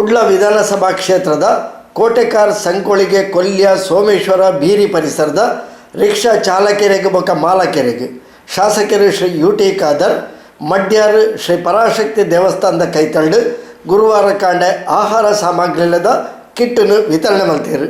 ಕುಡ್ಲ ವಿಧಾನಸಭಾ ಕ್ಷೇತ್ರದ ಕೋಟೆಕಾರ್ ಸಂಕೊಳಿಗೆ ಕೊಲ್ಯ ಸೋಮೇಶ್ವರ ಬೀರಿ ಪರಿಸರದ ರಿಕ್ಷಾ ಚಾಲಕರಿಗೆ ಬೊಕ್ಕ ಮಾಲಕರಿಗೆ ಶಾಸಕರು ಶ್ರೀ ಯುಟಿ ಖಾದರ್ ಮಡ್ಯಾರ್ ಶ್ರೀ ಪರಾಶಕ್ತಿ ದೇವಸ್ಥಾನದ ಕೈತಂಡು ಗುರುವಾರ ಕಾಂಡೆ ಆಹಾರ ಸಾಮಗ್ರಿಲದ ಕಿಟ್ಟನ್ನು ವಿತರಣೆ ಮಾಡ್ತೀರು.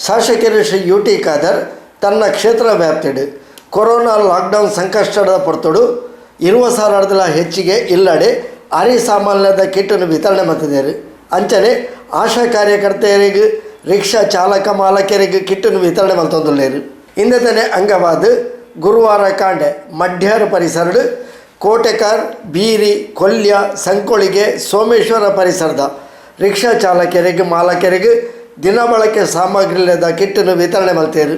ಶಾಸಕರು ಶ್ರೀ ಯುಟಿ ಖಾದರ್ ತನ್ನ ಕ್ಷೇತ್ರ ವ್ಯಾಪ್ತಿಡು ಕೊರೋನಾ ಲಾಕ್ಡೌನ್ ಸಂಕಷ್ಟದ ಪೊರ್ತುಡು 20,000 ಹೆಚ್ಚಿಗೆ ಇಲ್ಲಡೆ ಅರಿ ಸಾಮಾನ್ಯದ ಕಿಟ್ಟನ್ನು ವಿತರಣೆ ಮಾಡ್ತಿದ್ದಾರೆ. ಅಂಚನೆ ಆಶಾ ಕಾರ್ಯಕರ್ತೆಯರಿಗೆ ರಿಕ್ಷಾ ಚಾಲಕ ಮಾಲಕರಿಗೆ ಕಿಟ್ಟನ್ನು ವಿತರಣೆ ಮಾಡ್ತೊಂದುಳ್ಳೇರು. ಇಂದತನೆ ಅಂಗವಾದ ಗುರುವಾರ ಕಾಂಡೆ ಮಡ್ಯಾರ್ ಪರಿಸರಡು ಕೋಟೆಕಾರ್ ಬೀರಿ ಕೊಲ್ಯ ಸಂಕೊಳಿಗೆ ಸೋಮೇಶ್ವರ ಪರಿಸರದ ರಿಕ್ಷಾ ಚಾಲಕರಿಗೆ ಮಾಲಕರಿಗೆ ದಿನಬಳಕೆ ಸಾಮಗ್ರಿಲದ ಕಿಟ್ಟನ್ನು ವಿತರಣೆ ಮಾಡ್ತೀರು.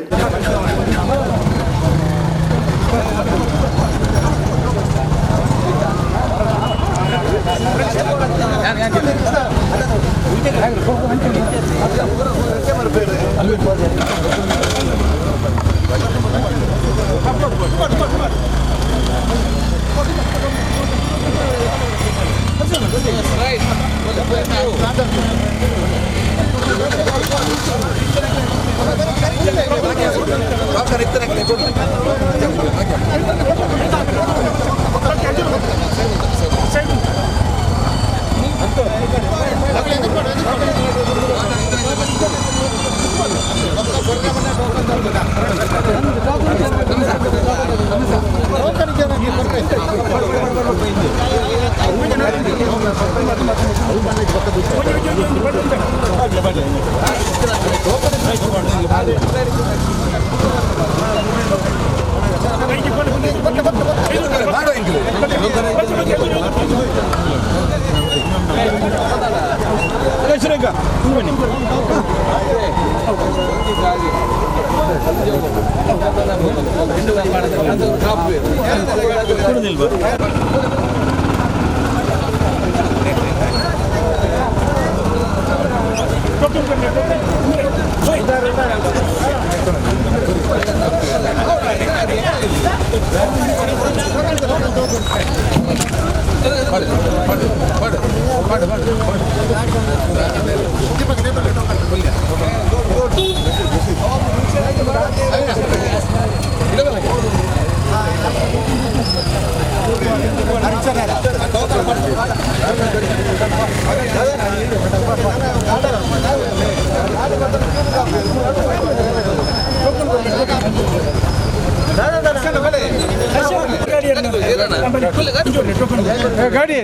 Dadah. ಗಾಡಿ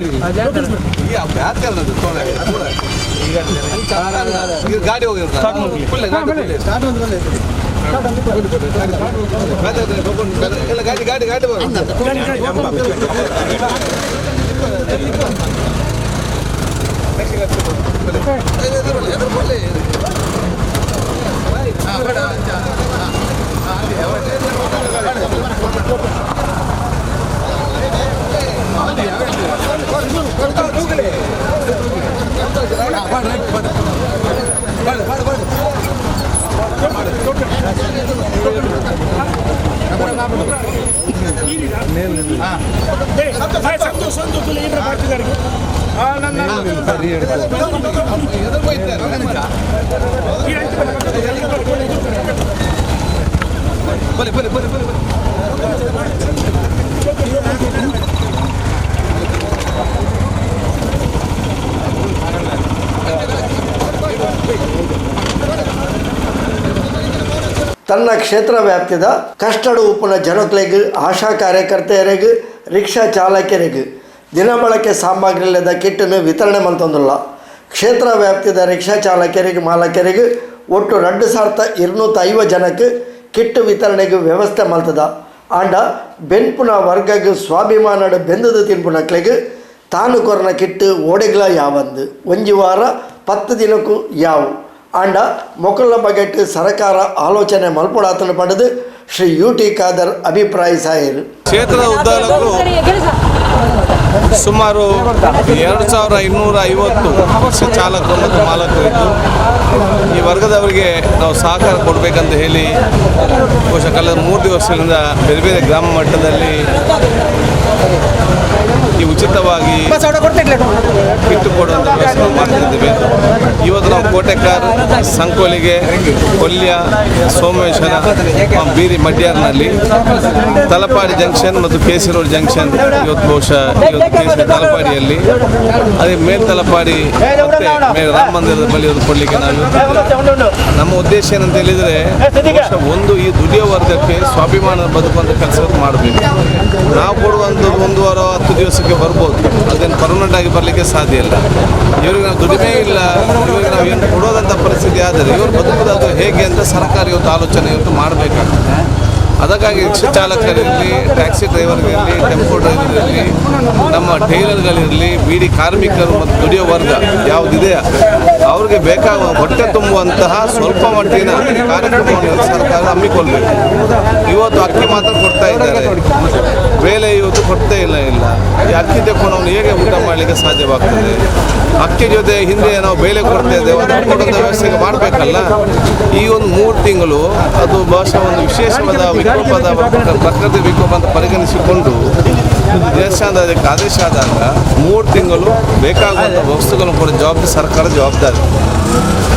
ಗಾಡಿ ಗಾಡಿ ಗಾಡಿ ತನ್ನ ಕ್ಷೇತ್ರ ವ್ಯಾಪ್ತಿದ ಕಷ್ಟಡು ಉಪ್ಪುನ ಜನಕ್ಲೆಗ್ ಆಶಾ ಕಾರ್ಯಕರ್ತೆಯರಿಗೆ ರಿಕ್ಷಾ ಚಾಲಕರಿಗೆ ದಿನಬಳಕೆ ಸಾಮಗ್ರಿಲ್ಲದ ಕಿಟ್ಟನ್ನು ವಿತರಣೆ ಮಂತೊಂದುಲ್ಲ. ಕ್ಷೇತ್ರ ವ್ಯಾಪ್ತಿದ ರಿಕ್ಷಾ ಚಾಲಕರಿಗೆ ಮಾಲಕರಿಗೆ ಒಟ್ಟು 2250 ಜನಕ್ಕೆ ಕಿಟ್ಟು ವಿತರಣೆಗೆ ವ್ಯವಸ್ಥೆ ಮಲ್ತದ. ಆಂಡ ಬೆನ್ಪುನ ವರ್ಗಗೆ ಸ್ವಾಭಿಮಾನದ ಬೆಂದದು ತಿನ್ಪುನಕ್ಲೆಗೆ ತಾನು ಕೊರನ ಕಿಟ್ಟು ಓಡೆಗ್ಲ ಯಾವಂದು ಒಂಜಿ ವಾರ 10 ದಿನಕ್ಕೂ ಯಾವು ಆಂಡ ಮೊಕಲ ಬಗೆಟ್ ಸರ್ಕಾರ ಆಲೋಚನೆ ಮಲ್ಪಡಾತನ ಪಡೆದು ಶ್ರೀ UT ಖಾದರ್ ಅಭಿಪ್ರಾಯ ಸಾಯರು. ಕ್ಷೇತ್ರದ ಉದ್ದಾಲಕರು ಸುಮಾರು 2250 ಚಾಲಕರು ಮತ್ತು ಮಾಲಕರಿದ್ದು ಈ ವರ್ಗದವರಿಗೆ ನಾವು ಸಹಕಾರ ಕೊಡಬೇಕಂತ ಹೇಳಿ ಬಹುಶಃ ಕಳೆದ 3 ದಿವಸಗಳಿಂದ ಬೇರೆ ಬೇರೆ ಗ್ರಾಮ ಮಟ್ಟದಲ್ಲಿ ಈ ಉಚಿತವಾಗಿ ಕಿಟ್ಟು ಕೊಡುವಂಥ ವ್ಯವಸ್ಥೆ ಮಾಡ್ತಿದ್ದೇವೆ. ಇವತ್ತು ನಾವು ಕೋಟೆಕಾರ್, ಸಂಕೋಲಿಗೆ, ಕೊಲ್ಯ, ಸೋಮೇಶ್ವರ, ಬೀರಿ ಮಡ್ಯಾರ್ನಲ್ಲಿ ತಲಪಾಡಿ ಜಂಕ್ಷನ್ ಮತ್ತು KC ರೋಡ್ ಜಂಕ್ಷನ್ ಇವತ್ತು ಬಹುಶಃ KC ತಲಪಾಡಿಯಲ್ಲಿ ಅದೇ ಮೇಲ್ ತಲಪಾಡಿ ಮತ್ತು ರಾಮ ಮಂದಿರದ ಬಳಿ ಒಂದು ಕೊಡಲಿಕ್ಕೆ ನಾವು ನಮ್ಮ ಉದ್ದೇಶ ಏನಂತ ಹೇಳಿದರೆ ಒಂದು ಈ ದುಡಿಯೋ ವರ್ಗಕ್ಕೆ ಸ್ವಾಭಿಮಾನದ ಬದುಕುವಂಥ ಕೆಲಸವನ್ನು ಮಾಡಬೇಕು. ನಾವು ಕೊಡುವಂಥದ್ದು 1 ವಾರ 10 ದಿವಸಕ್ಕೆ ಬರ್ಬೋದು, ಅದೇನು ಪರ್ಮನೆಂಟ್ ಆಗಿ ಬರಲಿಕ್ಕೆ ಸಾಧ್ಯ ಇಲ್ಲ. ಇವರಿಗೆ ನಾವು ದುಡಿಮೆ ಇಲ್ಲ, ಇವರಿಗೆ ನಾವು ಏನು ಕೊಡೋದಂಥ ಪರಿಸ್ಥಿತಿ ಆದರೆ ಇವರು ಬದುಕುವುದು ಹೇಗೆ ಅಂತ ಸರ್ಕಾರ ಇವತ್ತು ಆಲೋಚನೆ ಇವತ್ತು ಮಾಡಬೇಕಾಗ್ತದೆ. ಅದಕ್ಕಾಗಿ ರಿಕ್ಷಾ ಚಾಲಕರಿರಲಿ, ಟ್ಯಾಕ್ಸಿ ಡ್ರೈವರ್ಗಳಿರಲಿ, ಟೆಂಪೋ ಡ್ರೈವರ್ಗಳಿರಲಿ, ನಮ್ಮ ಟೈಲರ್ಗಳಿರಲಿ, ಬೀಡಿ ಕಾರ್ಮಿಕರು ಮತ್ತು ದುಡಿಯೋ ವರ್ಗ ಯಾವುದಿದೆ ಅವ್ರಿಗೆ ಬೇಕಾಗುವ ಹೊಟ್ಟೆ ತುಂಬುವಂತಹ ಸ್ವಲ್ಪ ಮಟ್ಟಿನ ಕಾರ್ಯಕ್ರಮವನ್ನು ಸರ್ಕಾರ ಹಮ್ಮಿಕೊಳ್ಬೇಕು. ಇವತ್ತು ಅಕ್ಕಿ ಮಾತ್ರ ಕೊಡ್ತಾ ಇದ್ದಾರೆ, ಬೇಳೆ ಇವತ್ತು ಕೊಡ್ತಾ ಇಲ್ಲ. ಈ ಅಕ್ಕಿ ತೆಕ್ಕೊಂಡು ಅವನು ಹೇಗೆ ಊಟ ಮಾಡಲಿಕ್ಕೆ ಸಾಧ್ಯವಾಗ್ತದೆ? ಅಕ್ಕಿ ಜೊತೆ ಹಿಂದೆ ನಾವು ಬೇಳೆ ಕೊಡ್ತಾ ಇದ್ದೇವೆ, ಅದನ್ನು ಕೊಡುವಂಥ ವ್ಯವಸ್ಥೆ ಮಾಡಬೇಕಲ್ಲ. ಈ ಒಂದು 3 ತಿಂಗಳು ಅದು ಬಹುಶಃ ಒಂದು ವಿಶೇಷವಾದ ವಿಕೋಪದ ಪ್ರಕೃತಿ ವಿಕೋಪ ಅಂತ ಪರಿಗಣಿಸಿಕೊಂಡು ದೇಶಾಂತ ಅದಕ್ಕೆ ಆದೇಶ ಆದಾಗ 3 ತಿಂಗಳು ಬೇಕಾಗುವಂಥ ವಸ್ತುಗಳನ್ನು ಕೂಡ ಸರ್ಕಾರ ಜವಾಬ್ದಾರಿ.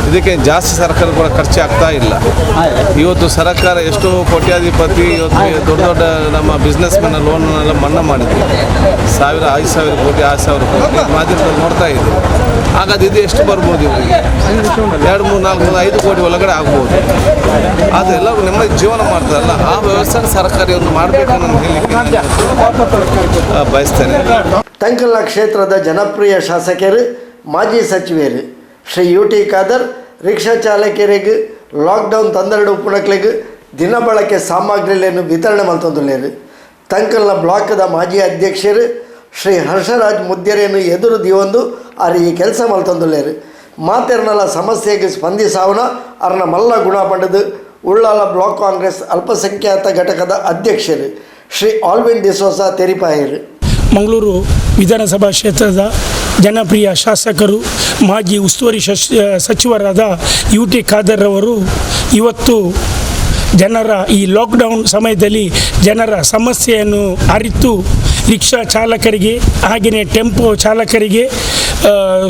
ಇದಕ್ಕೆ ಜಾಸ್ತಿ ಸರ್ಕಾರ ಕೂಡ ಖರ್ಚು ಆಗ್ತಾ ಇಲ್ಲ. ಇವತ್ತು ಸರ್ಕಾರ ಎಷ್ಟೋ ಕೋಟ್ಯಾಧಿಪತಿ ಇವತ್ತು ದೊಡ್ಡ ದೊಡ್ಡ ನಮ್ಮ ಬಿಸ್ನೆಸ್ ಮ್ಯಾನ್ ಲೋನ್ನೆಲ್ಲ ಮನ್ನಾ ಮಾಡಿದ್ರು. 5,000 ಕೋಟಿ 6,000 ಕೋಟಿ ಮಾಧ್ಯಮದಲ್ಲಿ ನೋಡ್ತಾ ಇದ್ದೀವಿ. ಹಾಗಾದ್ರೆ ಇದು ಎಷ್ಟು ಬರ್ಬೋದು? ಇವರಿಗೆ 2, 3, 4, 5 ಕೋಟಿ ಒಳಗಡೆ ಆಗ್ಬೋದು. ಆದರೆ ಎಲ್ಲರೂ ನೆಮ್ಮದಿ ಜೀವನ ಮಾಡ್ತಾರಲ್ಲ, ಆ ವ್ಯವಸ್ಥೆ ಸರ್ಕಾರ ಒಂದು ಮಾಡಬೇಕು ಅಂತ ಹೇಳಲಿಕ್ಕೆ ಬಯಸ್ತೇನೆ. ತಂಕಲ್ನ ಕ್ಷೇತ್ರದ ಜನಪ್ರಿಯ ಶಾಸಕರು ಮಾಜಿ ಸಚಿವರು ಶ್ರೀ UT ಖಾದರ್ ರಿಕ್ಷಾ ಚಾಲಕರಿಗೆ ಲಾಕ್ಡೌನ್ ತಂದರಡು ಉಪುಣಕ್ಲೆಗೆ ದಿನಬಳಕೆ ಸಾಮಗ್ರಿಗಳನ್ನು ವಿತರಣೆ ಮಲ್ತೊಂದುಲ್ಲೇರು. ತಂಕಲ್ನ ಬ್ಲಾಕ್ದ ಮಾಜಿ ಅಧ್ಯಕ್ಷರು ಶ್ರೀ ಹರ್ಷರಾಜ್ ಮುದ್ಯರೇನು ಎದುರು ದಿವೊಂದು ಅರು ಈ ಕೆಲಸ ಮಲ್ತೊಂದುಲ್ಲೇರು. ಮಾತೆರ್ನಲ ಸಮಸ್ಯೆಗೆ ಸ್ಪಂದಿಸಾವನ ಅರ್ನ ಮಲ್ಲ ಗುಣ ಪಡೆದು ಉಳ್ಳಾಲ ಬ್ಲಾಕ್ ಕಾಂಗ್ರೆಸ್ ಅಲ್ಪಸಂಖ್ಯಾತ ಘಟಕದ ಅಧ್ಯಕ್ಷರು ಶ್ರೀ ಆಲ್ವಿನ್ ಡಿಸೋಸಾ ತೆರಿಪಾಯರು. ಮಂಗಳೂರು ವಿಧಾನಸಭಾ ಕ್ಷೇತ್ರದ ಜನಪ್ರಿಯ ಶಾಸಕರು ಮಾಜಿ ಉಸ್ತುವಾರಿ ಸಚಿವರಾದ UT ಖಾದರ್ ಅವರು ಇವತ್ತು ಜನರ ಈ ಲಾಕ್ಡೌನ್ ಸಮಯದಲ್ಲಿ ಜನರ ಸಮಸ್ಯೆಯನ್ನು ಅರಿತು ರಿಕ್ಷಾ ಚಾಲಕರಿಗೆ ಹಾಗೆಯೇ ಟೆಂಪೋ ಚಾಲಕರಿಗೆ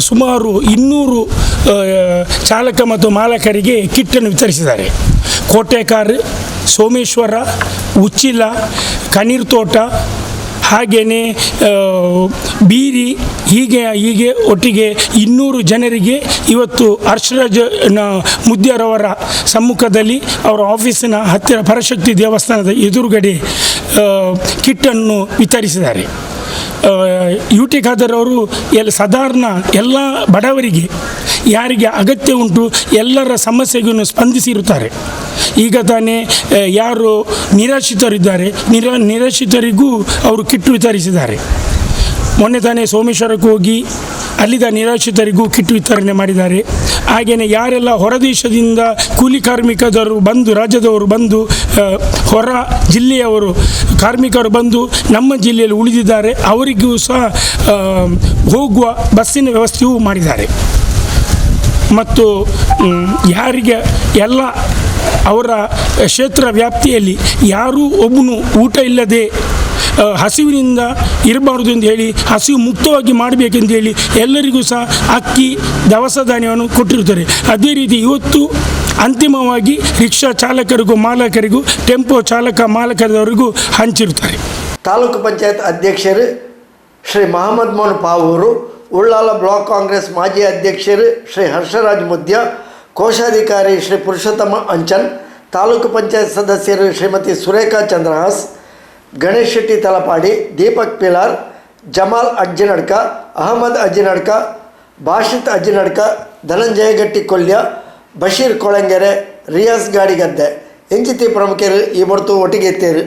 ಸುಮಾರು 200 ಚಾಲಕ ಮತ್ತು ಮಾಲಕರಿಗೆ ಕಿಟ್ಟನ್ನು ವಿತರಿಸಿದ್ದಾರೆ. ಕೋಟೆಕಾರ್, ಸೋಮೇಶ್ವರ, ಉಚ್ಚಿಲ, ಕಣ್ಣೀರ್ ತೋಟ ಹಾಗೆಯೇ ಬೀರಿ ಹೀಗೆ ಒಟ್ಟಿಗೆ 200 ಜನರಿಗೆ ಇವತ್ತು ಹರ್ಷರಾಜ್ ಮುದ್ಯರವರ ಸಮ್ಮುಖದಲ್ಲಿ ಅವರ ಆಫೀಸಿನ ಹತ್ತಿರ ಪರಶಕ್ತಿ ದೇವಸ್ಥಾನದ ಎದುರುಗಡೆ ಕಿಟ್ಟನ್ನು ವಿತರಿಸಿದ್ದಾರೆ. ಯು ಟಿ ಖಾದರ್ ಅವರು ಸಾಧಾರಣ ಎಲ್ಲ ಬಡವರಿಗೆ ಯಾರಿಗೆ ಅಗತ್ಯ ಉಂಟು ಎಲ್ಲರ ಸಮಸ್ಯೆಗೂ ಸ್ಪಂದಿಸಿರುತ್ತಾರೆ. ಈಗ ತಾನೇ ಯಾರು ನಿರಾಶ್ರಿತರಿದ್ದಾರೆ ನಿರಾಶ್ರಿತರಿಗೂ ಅವರು ಕಿಟ್ ವಿತರಿಸಿದ್ದಾರೆ. ಮೊನ್ನೆ ತಾನೇ ಸೋಮೇಶ್ವರಕ್ಕೆ ಹೋಗಿ ಅಲ್ಲಿದ್ದ ನಿರಾಶ್ರಿತರಿಗೂ ಕಿಟ್ ವಿತರಣೆ ಮಾಡಿದ್ದಾರೆ. ಹಾಗೆಯೇ ಯಾರೆಲ್ಲ ಹೊರದೇಶದಿಂದ ಕೂಲಿ ಕಾರ್ಮಿಕರು ಬಂದು ರಾಜ್ಯದವರು ಬಂದು ಹೊರ ಜಿಲ್ಲೆಯವರು ಕಾರ್ಮಿಕರು ಬಂದು ನಮ್ಮ ಜಿಲ್ಲೆಯಲ್ಲಿ ಉಳಿದಿದ್ದಾರೆ ಅವರಿಗೂ ಸಹ ಹೋಗುವ ಬಸ್ಸಿನ ವ್ಯವಸ್ಥೆಯೂ ಮಾಡಿದ್ದಾರೆ. ಮತ್ತು ಯಾರಿಗೆ ಎಲ್ಲ ಅವರ ಕ್ಷೇತ್ರ ವ್ಯಾಪ್ತಿಯಲ್ಲಿ ಯಾರೂ ಒಬ್ಬನು ಊಟ ಇಲ್ಲದೆ ಹಸಿವಿನಿಂದ ಇರಬಾರ್ದು ಎಂದು ಹೇಳಿ ಹಸಿವು ಮುಕ್ತವಾಗಿ ಮಾಡಬೇಕೆಂದು ಹೇಳಿ ಎಲ್ಲರಿಗೂ ಸಹ ಅಕ್ಕಿ ದವಸ ಧಾನ್ಯವನ್ನು ಕೊಟ್ಟಿರುತ್ತಾರೆ. ಅದೇ ರೀತಿ ಇವತ್ತು ಅಂತಿಮವಾಗಿ ರಿಕ್ಷಾ ಚಾಲಕರಿಗೂ ಮಾಲಕರಿಗೂ ಟೆಂಪೋ ಚಾಲಕ ಮಾಲಕರವರಿಗೂ ಹಂಚಿರುತ್ತಾರೆ. ತಾಲೂಕು ಪಂಚಾಯತ್ ಅಧ್ಯಕ್ಷರು ಶ್ರೀ ಮಹಮ್ಮದ್ ಮೋಹನ್ ಪಾವೂರು, ಉಳ್ಳಾಲ ಬ್ಲಾಕ್ ಕಾಂಗ್ರೆಸ್ ಮಾಜಿ ಅಧ್ಯಕ್ಷರು ಶ್ರೀ ಹರ್ಷರಾಜ್ ಮುದ್ಯ, ಕೋಶಾಧಿಕಾರಿ ಶ್ರೀ ಪುರುಷೋತ್ತಮ ಅಂಚನ್, ತಾಲೂಕು ಪಂಚಾಯತ್ ಸದಸ್ಯರು ಶ್ರೀಮತಿ ಸುರೇಖಾ ಚಂದ್ರಹಾಸ್, ಗಣೇಶ್ ಶೆಟ್ಟಿ ತಲಪಾಡಿ, ದೀಪಕ್ ಪಿಲಾರ್, ಜಮಾಲ್ ಅಜ್ಜಿನಡ್ಕ, ಅಹಮದ್ ಅಜ್ಜಿನಡ್ಕ, ಬಾಷಿತ್ ಅಜ್ಜಿನಡ್ಕ, ಧನಂಜಯ ಗಟ್ಟಿ ಕೊಲ್ಯ, ಬಶೀರ್ ಕೊಳಂಗೆರೆ, ರಿಯಾಸ್ ಗಾಡಿಗದ್ದೆ ಎಂಜಿತಿ ಪ್ರಮುಖರು ಈ ಹೊರತು ಒಟ್ಟಿಗೆ ಎತ್ತೇರು.